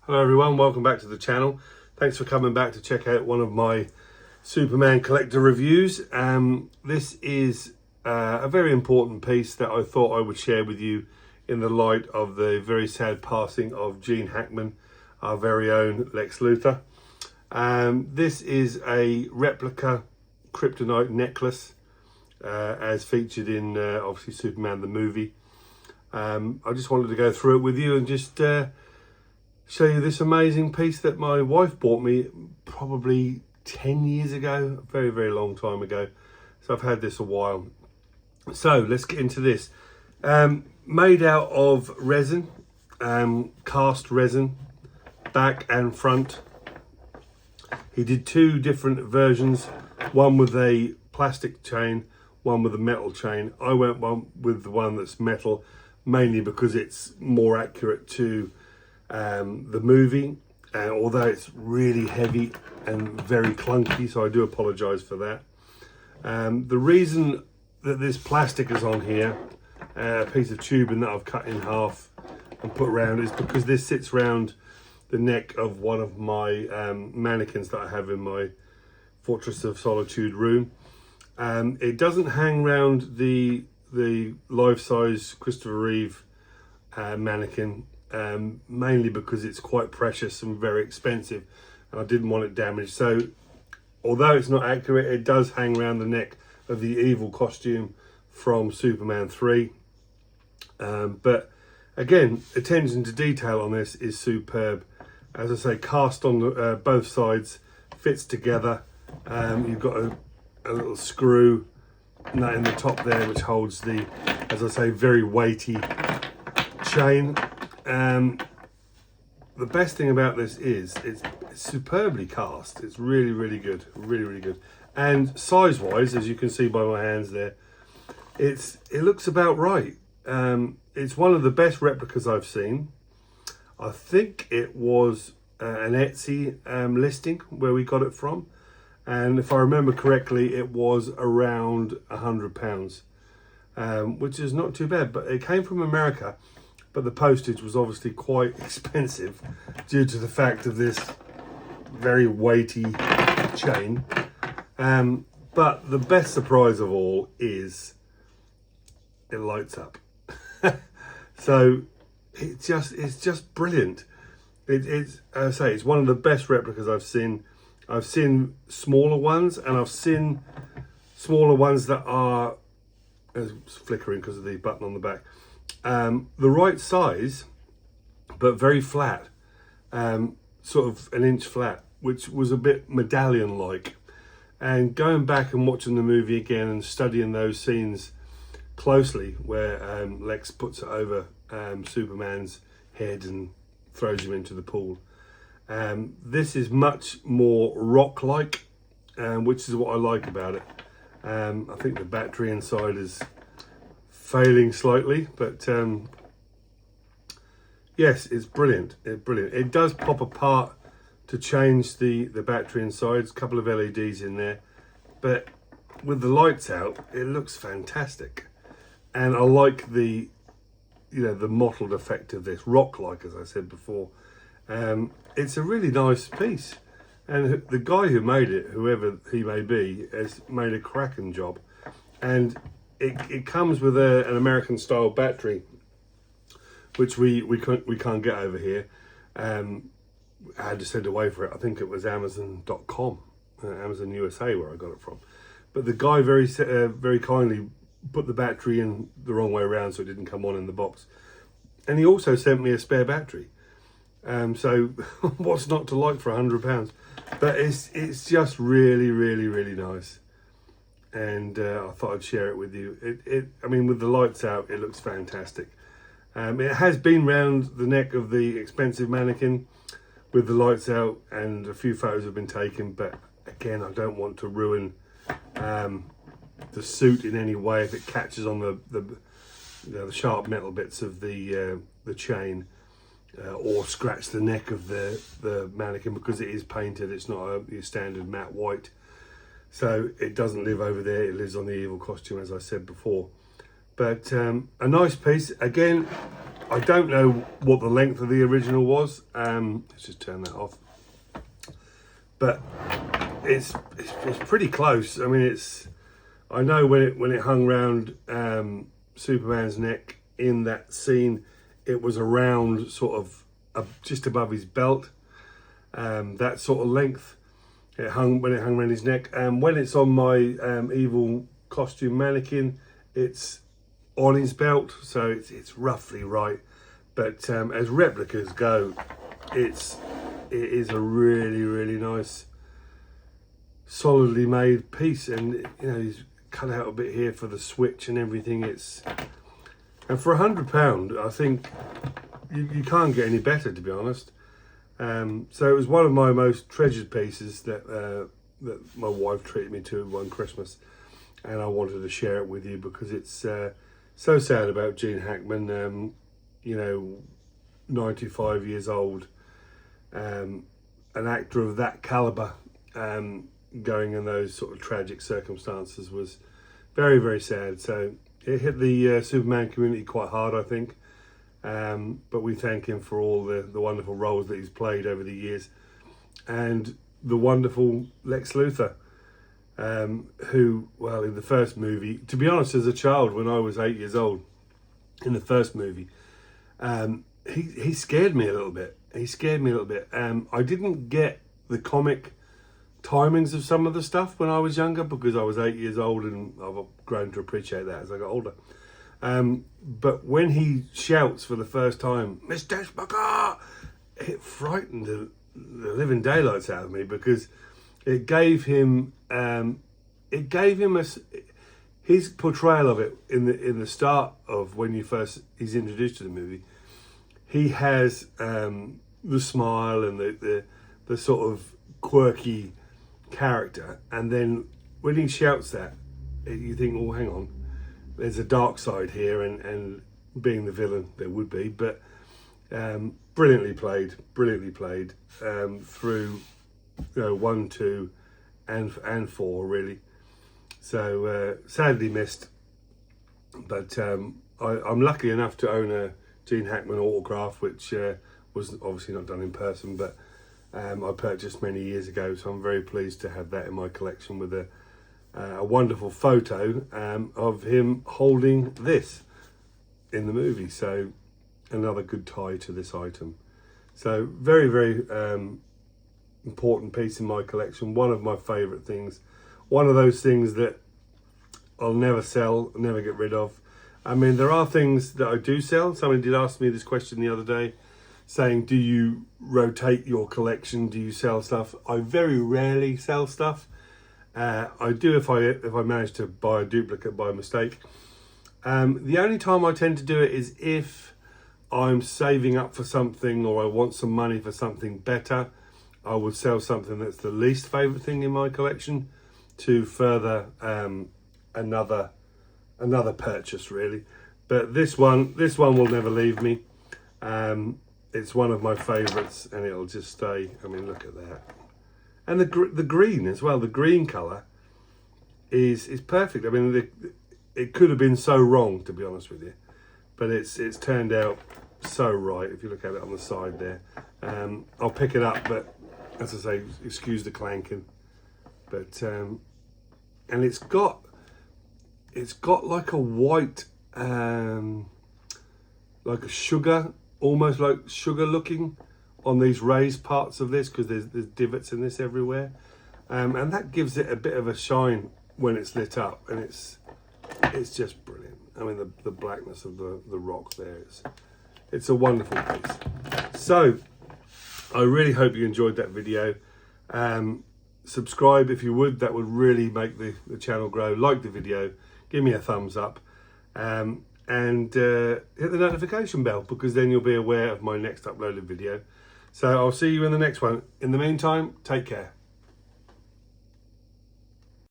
Hello everyone, welcome back to the channel. Thanks for coming back to check out one of my Superman collector reviews. This is a very important piece that I thought I would share with you in the light of the very sad passing of Gene Hackman, our very own Lex Luthor. This is a replica Kryptonite necklace as featured in obviously Superman the movie. I just wanted to go through it with you and just show you this amazing piece that my wife bought me probably 10 years ago, a very, very long time ago. So I've had this a while. So let's get into this. Made out of resin, cast resin, back and front. He did two different versions, one with a plastic chain, one with a metal chain. I went one with the one that's metal, mainly because it's more accurate to the movie, although it's really heavy and very clunky, so I do apologize for that. The reason that this plastic is on here, a piece of tubing that I've cut in half and put around, is because this sits around the neck of one of my mannequins that I have in my Fortress of Solitude room. It doesn't hang around the life-size Christopher Reeve mannequin, mainly because it's quite precious and very expensive and I didn't want it damaged. So although it's not accurate, it does hang around the neck of the evil costume from Superman 3. But again, attention to detail on this is superb. As I say, cast on both sides, fits together. You've got a little screw in the top there which holds the, as I say, very weighty chain. The best thing about this is it's superbly cast. It's really, really good, really, really good. And size wise, as you can see by my hands there, it looks about right. It's one of the best replicas I've seen. I think it was an Etsy listing where we got it from, and if I remember correctly, it was around £100, which is not too bad. But it came from America. But the postage was obviously quite expensive due to the fact of this very weighty chain. But the best surprise of all is it lights up. So it's just brilliant. It's as I say, it's one of the best replicas I've seen. I've seen smaller ones, and I've seen smaller ones that are flickering because of the button on the back. The right size, but very flat, sort of an inch flat, which was a bit medallion-like. And going back and watching the movie again and studying those scenes closely, where Lex puts it over Superman's head and throws him into the pool, this is much more rock-like, which is what I like about it. I think the battery inside is failing slightly, but yes, it's brilliant. It's brilliant. It does pop apart to change the battery inside. A couple of LEDs in there, but with the lights out, it looks fantastic. And I like the mottled effect of this, rock-like, as I said before. It's a really nice piece, and the guy who made it, whoever he may be, has made a cracking job. And it comes with an American style battery, which we can't get over here. I had to send away for it. I think it was Amazon.com, Amazon USA, where I got it from. But the guy very kindly put the battery in the wrong way around, so it didn't come on in the box. And he also sent me a spare battery. So what's not to like for £100? But it's just really, really, really nice. And I thought I'd share it with you. I mean, with the lights out, it looks fantastic. It has been round the neck of the expensive mannequin with the lights out, and a few photos have been taken. But again, I don't want to ruin the suit in any way if it catches on the sharp metal bits of the chain, or scratch the neck of the mannequin, because it is painted. It's not your standard matte white. So it doesn't live over there, it lives on the evil costume, as I said before. But a nice piece. Again, I don't know what the length of the original was. Let's just turn that off. But it's pretty close. I mean, I know when it hung round Superman's neck in that scene, it was around sort of just above his belt. That sort of length. When it hung around his neck. When it's on my evil costume mannequin, it's on his belt, so it's roughly right. But as replicas go, it is a really nice, solidly made piece. And you know, he's cut out a bit here for the switch and everything. And for £100, I think you can't get any better, to be honest. So it was one of my most treasured pieces that my wife treated me to one Christmas, and I wanted to share it with you because it's so sad about Gene Hackman. You know, 95 years old, an actor of that caliber, going in those sort of tragic circumstances was very sad. So it hit the Superman community quite hard, I think. But we thank him for all the wonderful roles that he's played over the years, and the wonderful Lex Luthor, who, well, in the first movie, to be honest, as a child, when I was 8 years old, in the first movie, he scared me a little bit. I didn't get the comic timings of some of the stuff when I was younger because I was 8 years old, and I've grown to appreciate that as I got older. But when he shouts for the first time, "Mr. Spocker," it frightened the living daylights out of me because it gave him his portrayal of it in the start of when he's introduced to the movie. He has the smile and the sort of quirky character, and then when he shouts that, you think, oh, hang on, there's a dark side here, and being the villain there would be, but brilliantly played through 1, 2 and 4 really. So sadly missed, but I'm lucky enough to own a Gene Hackman autograph, which was obviously not done in person, but I purchased many years ago, so I'm very pleased to have that in my collection with a wonderful photo of him holding this in the movie. So another good tie to this item. So very important piece in my collection. One of my favourite things. One of those things that I'll never sell, never get rid of. I mean, there are things that I do sell. Someone did ask me this question the other day, saying, do you rotate your collection? Do you sell stuff? I very rarely sell stuff. I do if I manage to buy a duplicate by mistake. The only time I tend to do it is if I'm saving up for something or I want some money for something better. I would sell something that's the least favourite thing in my collection to further another purchase, really. But this one will never leave me. It's one of my favourites, and it'll just stay. I mean, look at that. And the green as well, the green colour is perfect. I mean, it could have been so wrong, to be honest with you, but it's turned out so right. If you look at it on the side there, I'll pick it up, but as I say, excuse the clanking. But and it's got like a white, like a sugar, almost like sugar looking on these raised parts of this, because there's divots in this everywhere, and that gives it a bit of a shine when it's lit up, and it's just brilliant. I mean, the blackness of the rock there, it's a wonderful piece. So I really hope you enjoyed that video. Subscribe if you would, that would really make the channel grow. Like the video, give me a thumbs up, and hit the notification bell, because then you'll be aware of my next uploaded video. So I'll see you in the next one. In the meantime, take care.